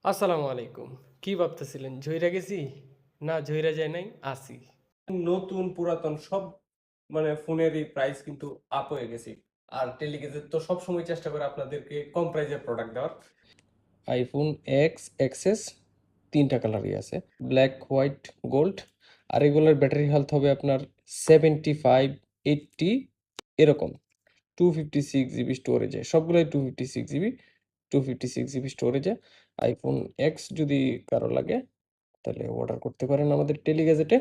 আসসালামু আলাইকুম। কি ভাবতেছিলেন? ঝইরা গেছি? না ঝইরা যায় নাই, আছি। নতুন পুরাতন সব ফোনেরই প্রাইস কিন্তু আপ হয়ে গেছে। আর টেলিগেজের তো সবসময় চেষ্টা করে আপনাদেরকে কম প্রাইজের প্রোডাক্ট দেওয়ার। আইফোন এক্স এক্সএস ৩টা কালারই আছে, ব্ল্যাক, হোয়াইট, গোল্ড। আর এগুলোর ব্যাটারি হেলথ হবে আপনার 75, 80 এরকম। 256 জিবি স্টোরেজে, সবগুলোই 256 জিবি, 256 জিবি স্টোরেজে। আইফোন এক্স যদি কারো লাগে তাহলে অর্ডার করতে পারেন আমাদের টেলিগ্যাজেটে।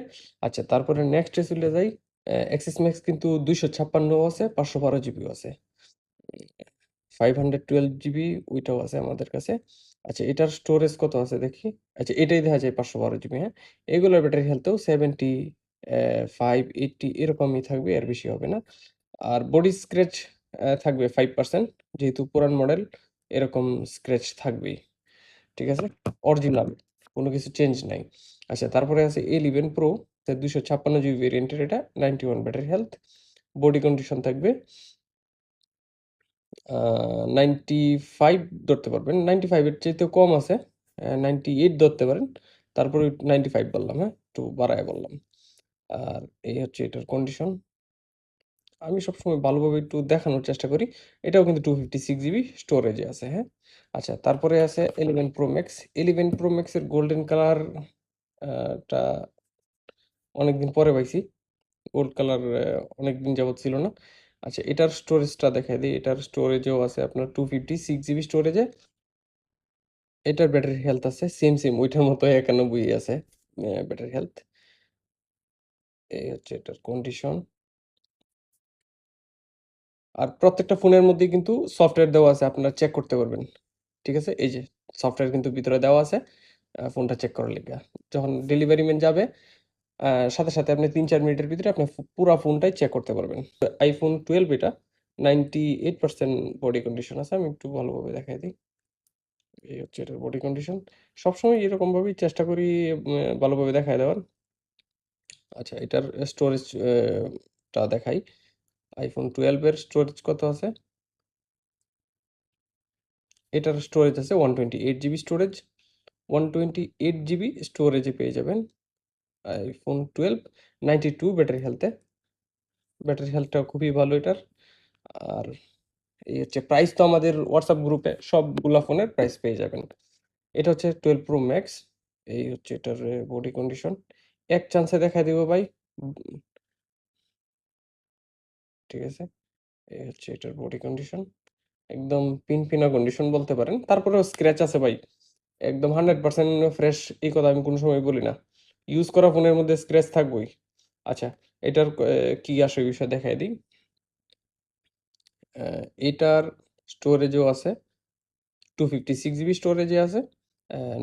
আচ্ছা, তারপরে নেক্সটে চলে যাই। এক্সিস ম্যাক্স কিন্তু 256 আছে, 512 জিবিও আছে, 512 জিবি ওইটাও আছে আমাদের কাছে। আচ্ছা, এটার স্টোরেজ কত আছে দেখি। আচ্ছা, এটাই দেখা যায় 512 জিবি। হ্যাঁ, এগুলোর ব্যাটারি হেলথও 75, 80 এরকমই থাকবে, এর বেশি হবে না। আর বডি স্ক্র্যাচ থাকবে 5%, যেহেতু পুরান মডেল এরকম স্ক্র্যাচ থাকবেই। ঠিক আছে, অরিজিনাল, কোনো কিছু চেঞ্জ নাই। আচ্ছা, তারপরে আছে A11 প্রো, 256 জিবি ভেরিয়েন্টের, এটা 91 ব্যাটারি হেলথ। বডি কন্ডিশন থাকবে 95 ধরতে পারবেন, 95-এর চাইতেও কম আছে, 98 ধরতে পারেন। তারপরে 95 বললাম, হ্যাঁ একটু বাড়ায় বললাম। আর এই হচ্ছে এটার কন্ডিশন। আমি সবসময় ভালোভাবে একটু দেখানোর চেষ্টা করি। এটাও কিন্তু 256 জিবি স্টোরেজে আছে, হ্যাঁ। আচ্ছা, তারপরে আছে 11 প্রো ম্যাক্স। 11 প্রো ম্যাক্সের গোল্ডেন কালার টা অনেকদিন পরে পাইছি। গোল্ড কালার অনেকদিন যাবত ছিল না। আচ্ছা, এটার স্টোরেজটা দেখাই দিই। এটার স্টোরেজেও আছে আপনার 256 জিবি স্টোরেজে। এটার ব্যাটারি হেলথ আছে সেম সেম ওইটার মতো 91 আছে ব্যাটারি হেলথ। এই হচ্ছে এটার কন্ডিশন। আর প্রত্যেকটা ফোনের মধ্যেই কিন্তু সফটওয়্যার দেওয়া আছে, আপনারা চেক করতে পারবেন। ঠিক আছে, এই যে সফটওয়্যার কিন্তু ভিতরে দেওয়া আছে ফোনটা চেক করার লিগা। যখন ডেলিভারি ম্যান যাবে সাথে সাথে আপনি ৩-৪ মিনিটের ভিতরে আপনি পুরা ফোনটাই চেক করতে পারবেন। আইফোন 12 এটা 98% বডি কন্ডিশন আছে। আমি একটু ভালোভাবে দেখাই দিই। এই হচ্ছে এটার বডি কন্ডিশন। সবসময় এরকম ভাবেই চেষ্টা করি ভালোভাবে দেখায় দেওয়ার। আচ্ছা, এটার স্টোরেজ টা দেখাই। আইফোন 12 এর স্টোরেজ কত আছে। এটার স্টোরেজ আছে 128 জিবি স্টোরেজ। 128 জিবি স্টোরেজে পেয়ে যাবেন আইফোন 12, 92 ব্যাটারি হেলথে। ব্যাটারি হেলথটা খুবই ভালো এটার। আর এই হচ্ছে প্রাইস, তো আমাদের হোয়াটসঅ্যাপ গ্রুপে সবগুলা ফোনের প্রাইস পেয়ে যাবেন। এটা হচ্ছে 12 প্রো ম্যাক্স। এই হচ্ছে এটার বডি কন্ডিশন। এক চান্সে দেখা দিব ভাই। উম, ঠিক আছে, এই হচ্ছে এটার বডি কন্ডিশন। একদম পিনপিনা কন্ডিশন বলতে পারেন, তারপরেও স্ক্র্যাচ আছে ভাই। একদম 100% ফ্রেশ, এই কথা আমি কোনো সময় বলি না। ইউজ করা ফোনের মধ্যে স্ক্র্যাচ থাকবেই। আচ্ছা, এটার কি আসে বিষয় দেখাই দিই। এটার স্টোরেজও আছে 256 জিবি স্টোরেজে আছে,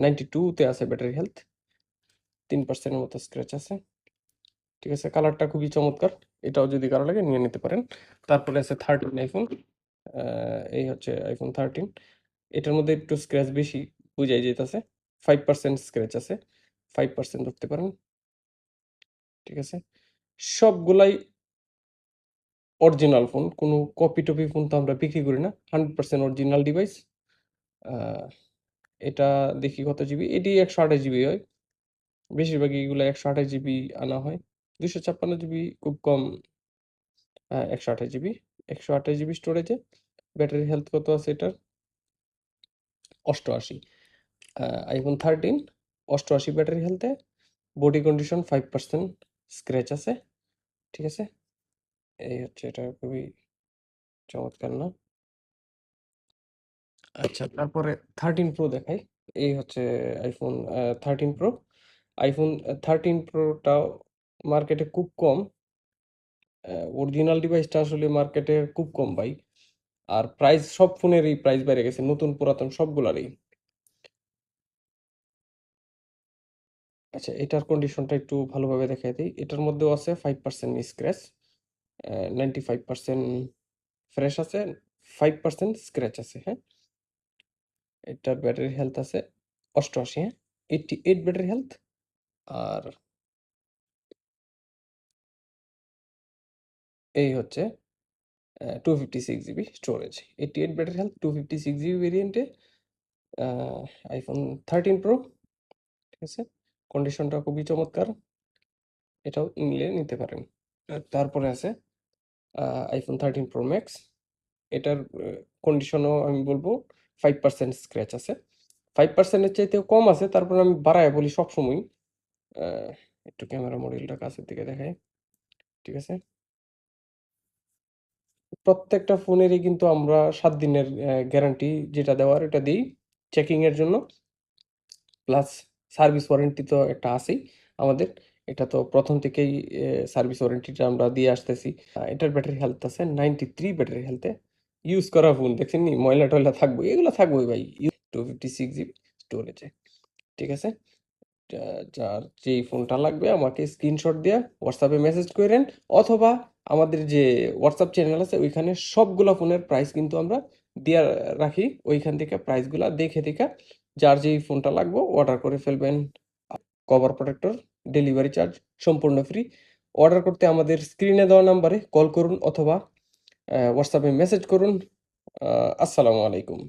92-তে আছে ব্যাটারি হেলথ, 3%-এর মতো স্ক্র্যাচ আছে। ঠিক আছে, কালারটা খুবই চমৎকার। এটাও যদি কারো লাগে নিয়ে নিতে পারেন। তারপরে আছে 13 আইফোন। এই হচ্ছে আইফোন 13। এটার মধ্যে একটু স্ক্র্যাচ বেশি বুঝাই যেতেছে, 5% স্ক্র্যাচ আছে, 5% ধরতে পারেন। ঠিক আছে, সবগুলাই অরিজিনাল ফোন, কোনো কপি টপি ফোন তো আমরা বিক্রি করি না, 100% অরিজিনাল ডিভাইস। এটা দেখি কত জিবি, এটি 128 জিবি হয়। বেশিরভাগই এগুলো 128 জিবি আনা হয়। 256 জিবি খুব কম। 128 জিবি, 128 জিবি স্টোরেজে। ব্যাটারি হেলথ কত আছে এটার, 88। আইফোন 13, 88 ব্যাটারি হেলথে। বডি কন্ডিশন 5% স্ক্র্যাচ আছে। ঠিক আছে, এই হচ্ছে এটা, খুবই চমৎকার না। আচ্ছা, তারপরে 13 প্রো দেখাই। এই হচ্ছে আইফোন 13 প্রো। আইফোন 13 প্রোটাও মার্কেটে খুব কম। অরিজিনাল ডিভাইসটা আসলে মার্কেটে খুব কম ভাই। আর প্রাইস সব ফোনেরই প্রাইস বেড়ে গেছে, নতুন পুরাতন সবগুলারই। আচ্ছা, এটার কন্ডিশনটা একটু ভালোভাবে দেখাই দিই। এটার মধ্যেও আছে 5% স্ক্র্যাচ, 95% ফ্রেশ আছে, 5% স্ক্র্যাচ আছে, হ্যাঁ। এটার ব্যাটারি হেলথ আছে 88, হ্যাঁ, 88 ব্যাটারি হেলথ। আর এই হচ্ছে 256 GB storage, 88 battery health, 256 GB ভেরিয়েন্টে, আইফোন 13 প্রো, ঠিক আছে? কন্ডিশনটা খুবই চমৎকার, এটাও নিলে নিতে পারেন। তারপরে আছে আইফোন 13 প্রো ম্যাক্স, এটার কন্ডিশনও আমি বলবো 5% স্ক্র্যাচ আছে, 5%-এর চাইতেও কম আছে, তারপর আমি বাড়ায় বলি সবসময়। একটু ক্যামেরা মডিউলটা কাছের দিকে দেখাই, ঠিক আছে? প্রত্যেকটা ফোনেরই কিন্তু আমরা 7 দিনের গ্যারান্টি যেটা দেওয়ার এটা দিই চেকিং এর জন্য, প্লাস সার্ভিস ওয়ারেন্টি তো একটা আছেই আমাদের। এটা তো প্রথম থেকেই সার্ভিস ওয়ারেন্টিটা আমরা দিয়ে আসতেছি। এটার ব্যাটারি হেলথ আছে 93 ব্যাটারি হেলথে। ইউজ করা ফোন দেখছেন নি, ময়লা টয়লা থাকবে, এগুলো থাকবেই ভাই। 256 জিবি স্টোরেজে, ঠিক আছে? যার যেই ফোনটা লাগবে আমাকে স্ক্রিনশট দিয়ে হোয়াটসঅ্যাপে মেসেজ করেন, অথবা আমাদের যে হোয়াটসঅ্যাপ চ্যানেল আছে ওইখানে সবগুলা ফোনের প্রাইস কিন্তু আমরা দিয়ে রাখি, ওইখান থেকে প্রাইসগুলা দেখে দেখে যার যেই ফোনটা লাগবে অর্ডার করে ফেলবেন। কভার প্রোটেক্টর, ডেলিভারি চার্জ সম্পূর্ণ ফ্রি। অর্ডার করতে আমাদের স্ক্রিনে দেওয়া নাম্বারে কল করুন অথবা হোয়াটসঅ্যাপে মেসেজ করুন। আসসালামু আলাইকুম।